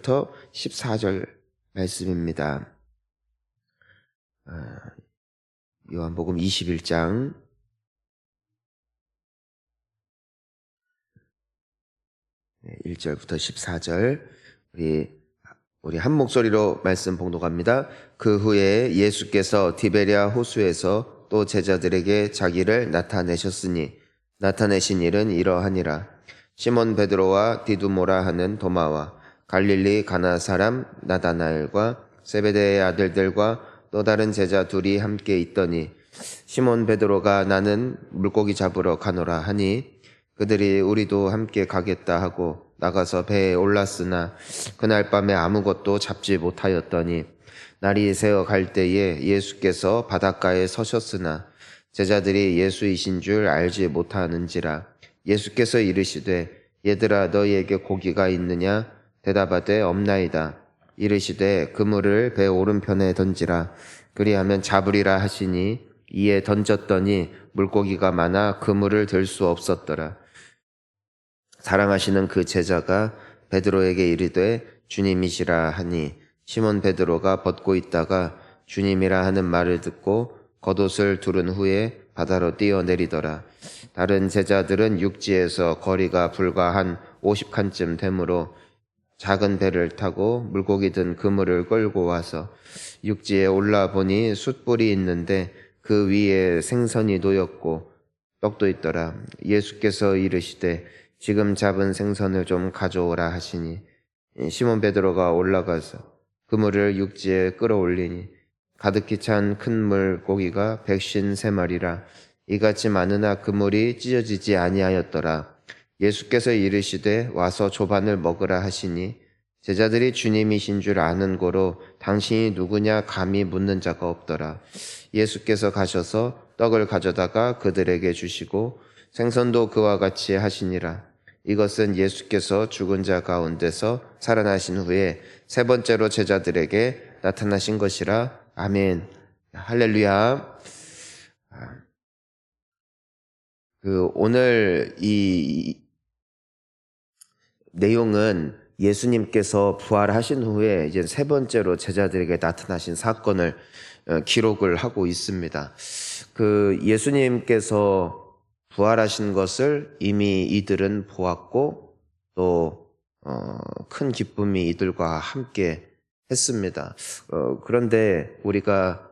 부터 14절 말씀입니다. 요한복음 21장 1절부터 14절 우리 한 목소리로 말씀 봉독합니다. 그 후에 예수께서 디베랴 호수에서 또 제자들에게 자기를 나타내셨으니 나타내신 일은 이러하니라. 시몬 베드로와 디두모라 하는 도마와 갈릴리 가나 사람 나다나엘과 세베대의 아들들과 또 다른 제자 둘이 함께 있더니 시몬 베드로가 나는 물고기 잡으러 가노라 하니 그들이 우리도 함께 가겠다 하고 나가서 배에 올랐으나 그날 밤에 아무것도 잡지 못하였더니 날이 새어 갈 때에 예수께서 바닷가에 서셨으나 제자들이 예수이신 줄 알지 못하는지라. 예수께서 이르시되 얘들아 너희에게 고기가 있느냐? 대답하되 없나이다. 이르시되 그물을 배 오른편에 던지라. 그리하면 잡으리라 하시니 이에 던졌더니 물고기가 많아 그물을 들 수 없었더라. 사랑하시는 그 제자가 베드로에게 이르되 주님이시라 하니 시몬 베드로가 벗고 있다가 주님이라 하는 말을 듣고 겉옷을 두른 후에 바다로 뛰어내리더라. 다른 제자들은 육지에서 거리가 불과 한 50칸쯤 되므로 작은 배를 타고 물고기 든 그물을 끌고 와서 육지에 올라보니 숯불이 있는데 그 위에 생선이 놓였고 떡도 있더라. 예수께서 이르시되 지금 잡은 생선을 좀 가져오라 하시니 시몬 베드로가 올라가서 그물을 육지에 끌어올리니 가득히 찬 큰 물고기가 153마리라. 이같이 많으나 그물이 찢어지지 아니하였더라. 예수께서 이르시되 와서 조반을 먹으라 하시니 제자들이 주님이신 줄 아는 고로 당신이 누구냐 감히 묻는 자가 없더라. 예수께서 가셔서 떡을 가져다가 그들에게 주시고 생선도 그와 같이 하시니라. 이것은 예수께서 죽은 자 가운데서 살아나신 후에 세 번째로 제자들에게 나타나신 것이라. 아멘. 할렐루야. 오늘 이 내용은 예수님께서 부활하신 후에 이제 세 번째로 제자들에게 나타나신 사건을 기록을 하고 있습니다. 예수님께서 부활하신 것을 이미 이들은 보았고 또 큰 기쁨이 이들과 함께 했습니다. 그런데 우리가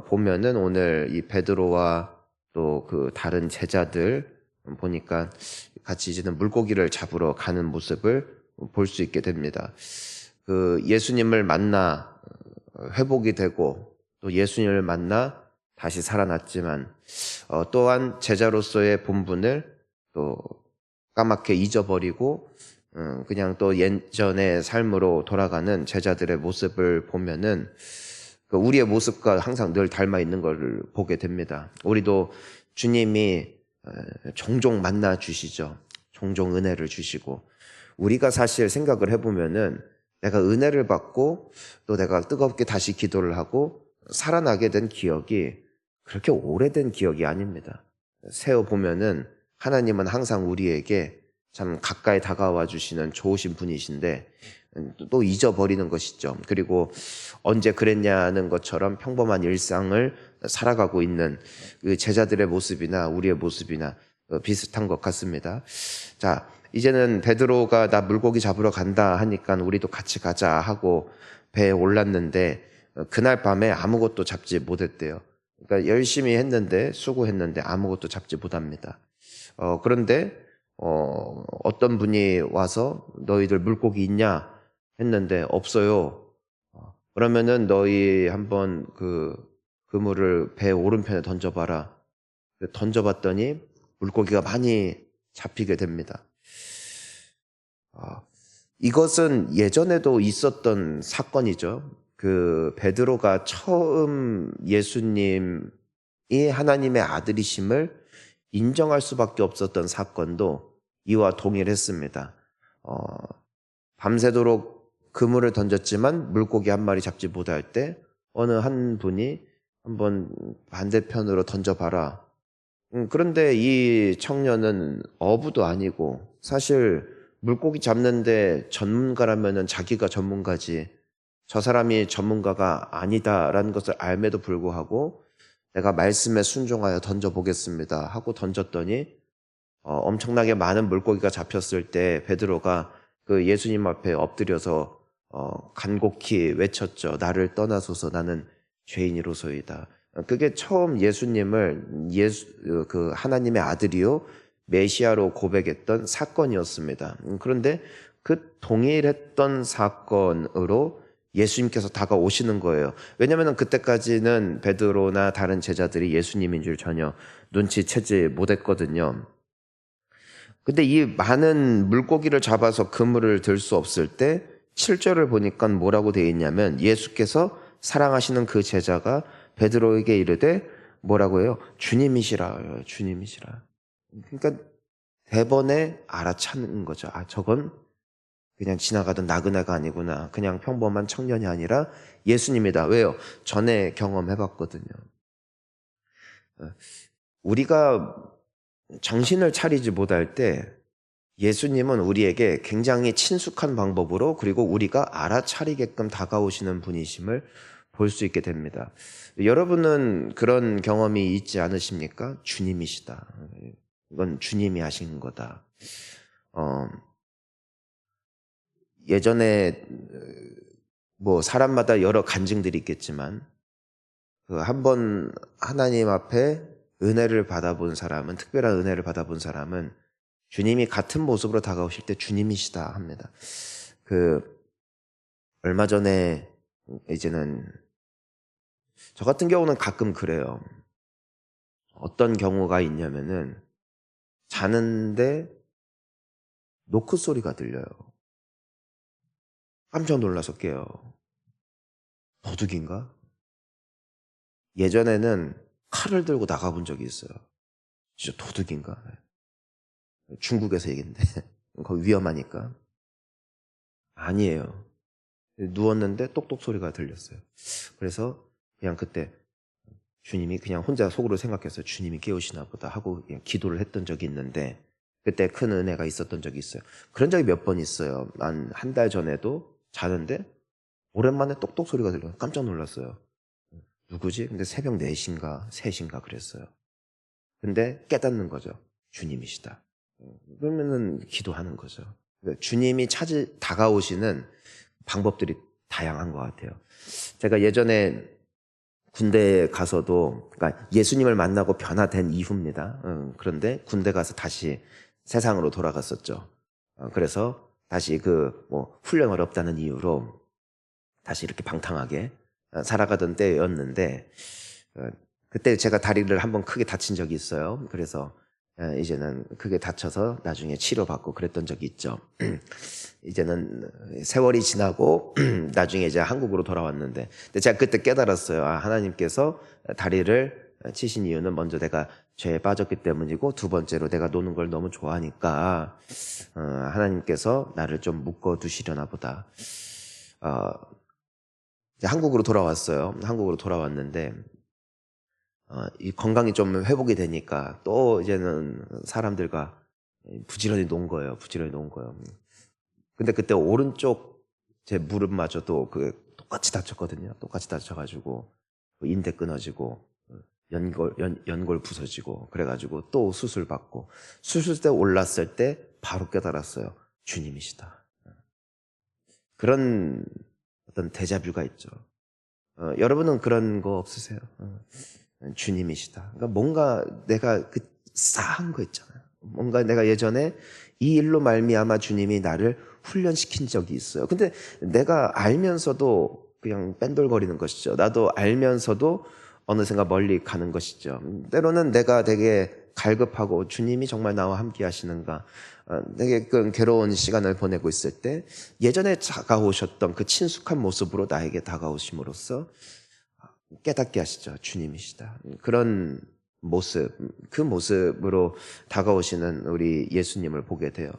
보면은 오늘 이 베드로와 또 그 다른 제자들 보니까 같이 이제는 물고기를 잡으러 가는 모습을 볼 수 있게 됩니다. 예수님을 만나 회복이 되고 또 예수님을 만나 다시 살아났지만 또한 제자로서의 본분을 또 까맣게 잊어버리고 그냥 또 예전의 삶으로 돌아가는 제자들의 모습을 보면은 우리의 모습과 항상 늘 닮아 있는 걸 보게 됩니다. 우리도 주님이 종종 만나 주시죠. 종종 은혜를 주시고 우리가 사실 생각을 해보면은 내가 은혜를 받고 또 내가 뜨겁게 다시 기도를 하고 살아나게 된 기억이 그렇게 오래된 기억이 아닙니다. 세어보면은 하나님은 항상 우리에게 참 가까이 다가와 주시는 좋으신 분이신데 또 잊어버리는 것이죠. 그리고 언제 그랬냐는 것처럼 평범한 일상을 살아가고 있는 그 제자들의 모습이나 우리의 모습이나 비슷한 것 같습니다. 자, 이제는 베드로가 나 물고기 잡으러 간다 하니까 우리도 같이 가자 하고 배에 올랐는데 그날 밤에 아무것도 잡지 못했대요. 그러니까 열심히 했는데 수고했는데 아무것도 잡지 못합니다. 그런데 어떤 분이 와서 너희들 물고기 있냐 했는데 없어요. 그러면은 너희 한번 그물을 배 오른편에 던져봐라. 던져봤더니 물고기가 많이 잡히게 됩니다. 이것은 예전에도 있었던 사건이죠. 베드로가 처음 예수님이 하나님의 아들이심을 인정할 수밖에 없었던 사건도 이와 동일했습니다. 밤새도록 그물을 던졌지만 물고기 한 마리 잡지 못할 때 어느 한 분이 한번 반대편으로 던져봐라. 그런데 이 청년은 어부도 아니고 사실 물고기 잡는데 전문가라면은 자기가 전문가지, 저 사람이 전문가가 아니다라는 것을 알매도 불구하고 내가 말씀에 순종하여 던져보겠습니다 하고 던졌더니 엄청나게 많은 물고기가 잡혔을 때 베드로가 그 예수님 앞에 엎드려서 간곡히 외쳤죠. 나를 떠나소서, 나는 죄인이로소이다. 그게 처음 예수님을 그 하나님의 아들이요 메시아로 고백했던 사건이었습니다. 그런데 그 동일했던 사건으로 예수님께서 다가오시는 거예요. 왜냐하면 그때까지는 베드로나 다른 제자들이 예수님인 줄 전혀 눈치채지 못했거든요. 근데 이 많은 물고기를 잡아서 그물을 들 수 없을 때 7절을 보니까 뭐라고 되어 있냐면 예수께서 사랑하시는 그 제자가 베드로에게 이르되 뭐라고 해요? 주님이시라. 주님이시라. 그러니까 대번에 알아차는 거죠. 아, 저건 그냥 지나가던 나그네가 아니구나. 그냥 평범한 청년이 아니라 예수님이다. 왜요? 전에 경험해봤거든요. 우리가 정신을 차리지 못할 때 예수님은 우리에게 굉장히 친숙한 방법으로 그리고 우리가 알아차리게끔 다가오시는 분이심을 볼 수 있게 됩니다. 여러분은 그런 경험이 있지 않으십니까? 주님이시다. 이건 주님이 하신 거다. 예전에 뭐 사람마다 여러 간증들이 있겠지만 그 한 번 하나님 앞에 은혜를 받아본 사람은, 특별한 은혜를 받아본 사람은 주님이 같은 모습으로 다가오실 때 주님이시다 합니다. 얼마 전에 이제는 저 같은 경우는 가끔 그래요. 어떤 경우가 있냐면은 자는데 노크 소리가 들려요. 깜짝 놀라서 깨요. 도둑인가? 예전에는 칼을 들고 나가본 적이 있어요. 진짜 도둑인가? 중국에서 얘기인데 거기 위험하니까. 아니에요. 누웠는데 똑똑 소리가 들렸어요. 그래서 그냥 그때 주님이 그냥 혼자 속으로 생각했어요. 주님이 깨우시나 보다 하고 그냥 기도를 했던 적이 있는데 그때 큰 은혜가 있었던 적이 있어요. 그런 적이 몇 번 있어요. 한 달 전에도 자는데 오랜만에 똑똑 소리가 들려요. 깜짝 놀랐어요. 누구지? 근데 새벽 4시인가 3시인가 그랬어요. 근데 깨닫는 거죠. 주님이시다. 그러면은 기도하는 거죠. 주님이 다가오시는 방법들이 다양한 것 같아요. 제가 예전에 군대에 가서도, 그러니까 예수님을 만나고 변화된 이후입니다. 그런데 군대 가서 다시 세상으로 돌아갔었죠. 그래서 다시 훈련 어렵다는 이유로 다시 이렇게 방탕하게 살아가던 때였는데, 그때 제가 다리를 한번 크게 다친 적이 있어요. 그래서 이제는 크게 다쳐서 나중에 치료받고 그랬던 적이 있죠. 이제는 세월이 지나고 나중에 이제 한국으로 돌아왔는데, 근데 제가 그때 깨달았어요. 하나님께서 다리를 치신 이유는 먼저 내가 죄에 빠졌기 때문이고, 두 번째로 내가 노는 걸 너무 좋아하니까 하나님께서 나를 좀 묶어두시려나 보다. 이제 한국으로 돌아왔어요. 한국으로 돌아왔는데 이 건강이 좀 회복이 되니까 또 이제는 사람들과 부지런히 논 거예요. 근데 그때 오른쪽 제 무릎마저도 똑같이 다쳤거든요. 똑같이 다쳐가지고 인대 끊어지고 연골 부서지고 그래가지고 또 수술 받고 수술대 올랐을 때 바로 깨달았어요. 주님이시다. 그런 어떤 데자뷰가 있죠. 여러분은 그런 거 없으세요? 주님이시다. 그러니까 뭔가 내가 싸한 거 있잖아요. 뭔가 내가 예전에 이 일로 말미암아 주님이 나를 훈련시킨 적이 있어요. 근데 내가 알면서도 그냥 뺀돌거리는 것이죠. 나도 알면서도 어느샌가 멀리 가는 것이죠. 때로는 내가 되게 갈급하고 주님이 정말 나와 함께 하시는가, 되게 괴로운 시간을 보내고 있을 때 예전에 다가오셨던 그 친숙한 모습으로 나에게 다가오심으로써 깨닫게 하시죠. 주님이시다. 그런 모습, 그 모습으로 다가오시는 우리 예수님을 보게 돼요.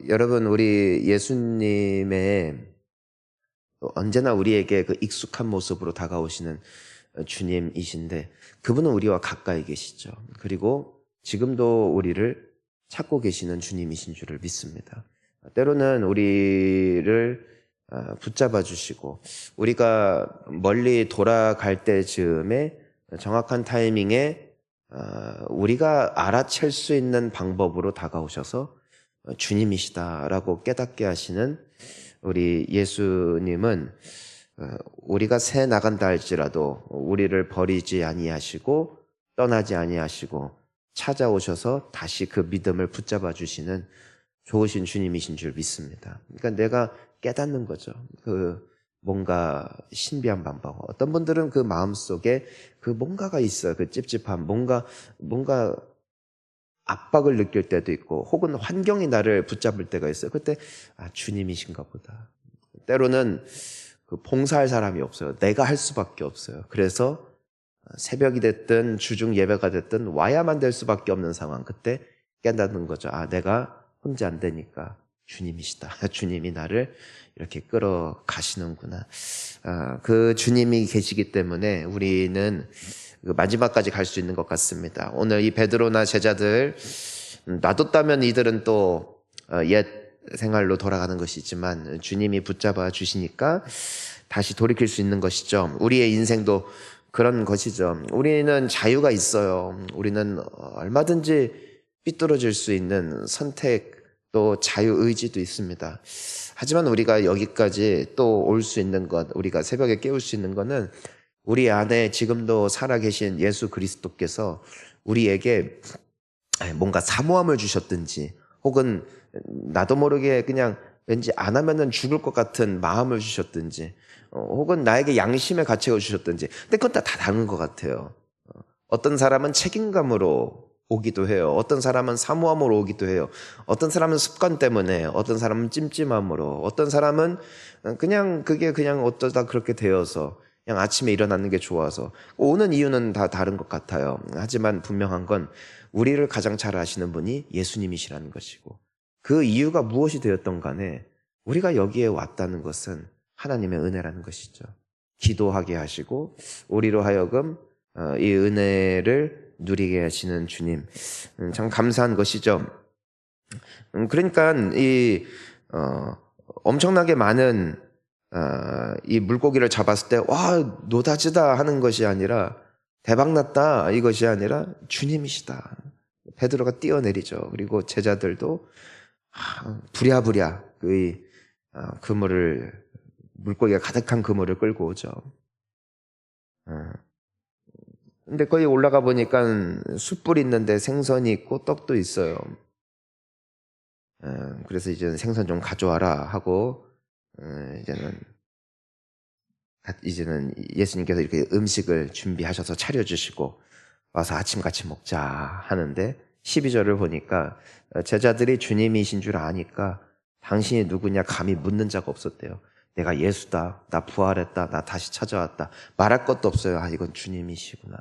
여러분, 우리 예수님의 언제나 우리에게 그 익숙한 모습으로 다가오시는 주님이신데 그분은 우리와 가까이 계시죠. 그리고 지금도 우리를 찾고 계시는 주님이신 줄을 믿습니다. 때로는 우리를 붙잡아 주시고 우리가 멀리 돌아갈 때쯤에 정확한 타이밍에 우리가 알아챌 수 있는 방법으로 다가오셔서 주님이시다라고 깨닫게 하시는 우리 예수님은 우리가 새 나간다 할지라도 우리를 버리지 아니하시고 떠나지 아니하시고 찾아오셔서 다시 그 믿음을 붙잡아 주시는 좋으신 주님이신 줄 믿습니다. 그러니까 내가 깨닫는 거죠. 그 뭔가 신비한 방법. 어떤 분들은 그 마음속에 그 뭔가가 있어요. 그 찝찝함, 뭔가 압박을 느낄 때도 있고 혹은 환경이 나를 붙잡을 때가 있어요. 그때 주님이신가 보다. 때로는 그 봉사할 사람이 없어요. 내가 할 수밖에 없어요. 그래서 새벽이 됐든 주중 예배가 됐든 와야만 될 수밖에 없는 상황. 그때 깨닫는 거죠. 내가 혼자 안 되니까 주님이시다. 주님이 나를 이렇게 끌어가시는구나. 그 주님이 계시기 때문에 우리는 마지막까지 갈 수 있는 것 같습니다. 오늘 이 베드로나 제자들 놔뒀다면 이들은 또 옛 생활로 돌아가는 것이지만 주님이 붙잡아 주시니까 다시 돌이킬 수 있는 것이죠. 우리의 인생도 그런 것이죠. 우리는 자유가 있어요. 우리는 얼마든지 삐뚤어질 수 있는 선택 또 자유의지도 있습니다. 하지만 우리가 여기까지 또 올 수 있는 것, 우리가 새벽에 깨울 수 있는 것은 우리 안에 지금도 살아계신 예수 그리스도께서 우리에게 뭔가 사모함을 주셨든지 혹은 나도 모르게 그냥 왠지 안 하면은 죽을 것 같은 마음을 주셨든지 혹은 나에게 양심의 가책을 주셨든지 근데 그건 다 다른 것 같아요. 어떤 사람은 책임감으로 오기도 해요. 어떤 사람은 사모함으로 오기도 해요. 어떤 사람은 습관 때문에, 어떤 사람은 찜찜함으로, 어떤 사람은 그냥 그게 그냥 어쩌다 그렇게 되어서 그냥 아침에 일어나는 게 좋아서 오는 이유는 다 다른 것 같아요. 하지만 분명한 건 우리를 가장 잘 아시는 분이 예수님이시라는 것이고 그 이유가 무엇이 되었던 간에 우리가 여기에 왔다는 것은 하나님의 은혜라는 것이죠. 기도하게 하시고 우리로 하여금 이 은혜를 누리게 하시는 주님, 참 감사한 것이죠. 그러니까 이 엄청나게 많은 이 물고기를 잡았을 때 와 노다지다 하는 것이 아니라 대박났다 이것이 아니라 주님이시다. 베드로가 뛰어내리죠. 그리고 제자들도 부랴부랴 그 그물을 물고기가 가득한 그물을 끌고 오죠. 근데 거기 올라가 보니까 숯불이 있는데 생선이 있고 떡도 있어요. 그래서 이제는 생선 좀 가져와라 하고 이제는 예수님께서 이렇게 음식을 준비하셔서 차려주시고 와서 아침 같이 먹자 하는데 12절을 보니까 제자들이 주님이신 줄 아니까 당신이 누구냐 감히 묻는 자가 없었대요. 내가 예수다. 나 부활했다. 나 다시 찾아왔다. 말할 것도 없어요. 이건 주님이시구나.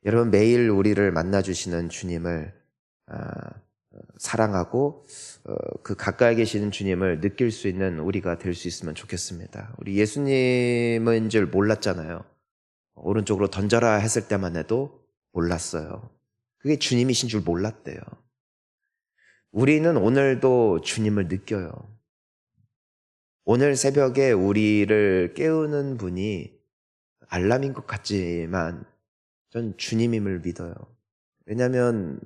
여러분 매일 우리를 만나주시는 주님을 사랑하고 그 가까이 계시는 주님을 느낄 수 있는 우리가 될 수 있으면 좋겠습니다. 우리 예수님은 줄 몰랐잖아요. 오른쪽으로 던져라 했을 때만 해도 몰랐어요. 그게 주님이신 줄 몰랐대요. 우리는 오늘도 주님을 느껴요. 오늘 새벽에 우리를 깨우는 분이 알람인 것 같지만 전 주님임을 믿어요. 왜냐하면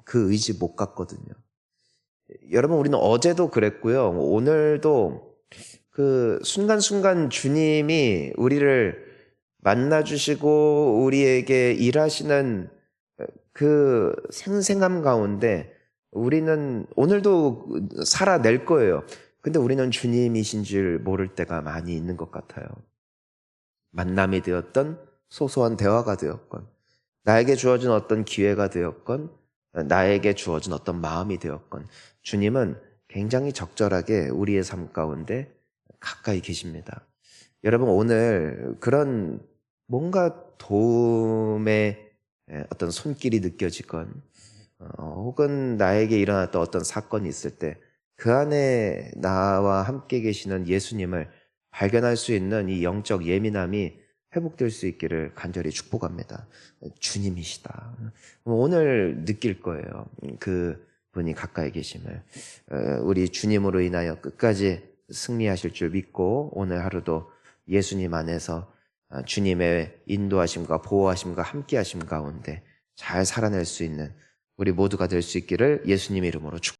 그 의지 못 갔거든요. 여러분 우리는 어제도 그랬고요. 오늘도 그 순간순간 주님이 우리를 만나주시고 우리에게 일하시는 그 생생함 가운데 우리는 오늘도 살아낼 거예요. 근데 우리는 주님이신 줄 모를 때가 많이 있는 것 같아요. 만남이 되었던 소소한 대화가 되었건 나에게 주어진 어떤 기회가 되었건 나에게 주어진 어떤 마음이 되었건 주님은 굉장히 적절하게 우리의 삶 가운데 가까이 계십니다. 여러분 오늘 그런 뭔가 도움의 어떤 손길이 느껴지건 혹은 나에게 일어났던 어떤 사건이 있을 때 그 안에 나와 함께 계시는 예수님을 발견할 수 있는 이 영적 예민함이 회복될 수 있기를 간절히 축복합니다. 주님이시다. 오늘 느낄 거예요. 그 분이 가까이 계심을. 우리 주님으로 인하여 끝까지 승리하실 줄 믿고 오늘 하루도 예수님 안에서 주님의 인도하심과 보호하심과 함께하심 가운데 잘 살아낼 수 있는 우리 모두가 될 수 있기를 예수님 이름으로 축복합니다.